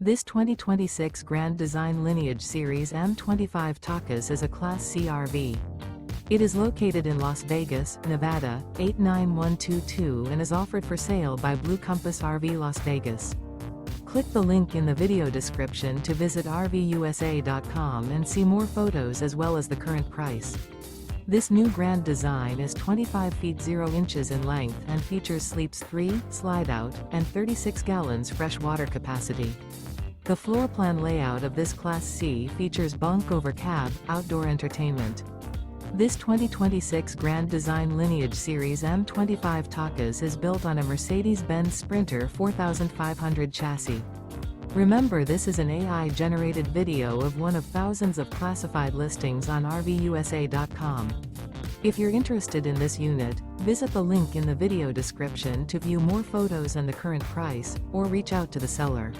This 2026 Grand Design Lineage Series M25 Takas is a Class C RV. It is located in Las Vegas, Nevada, 89122 and is offered for sale by Blue Compass RV Las Vegas. Click the link in the video description to visit RVUSA.com and see more photos as well as the current price. This new Grand Design is 25 feet 0 inches in length and features sleeps 3, Slideout, and 36 gallons fresh water capacity. The floor plan layout of this Class C features Bunk Over Cab, outdoor entertainment. This 2026 Grand Design Lineage Series M25 Takas is built on a Mercedes-Benz Sprinter 4500 chassis. Remember, this is an AI-generated video of one of thousands of classified listings on RVUSA.com. If you're interested in this unit, visit the link in the video description to view more photos and the current price, or reach out to the seller.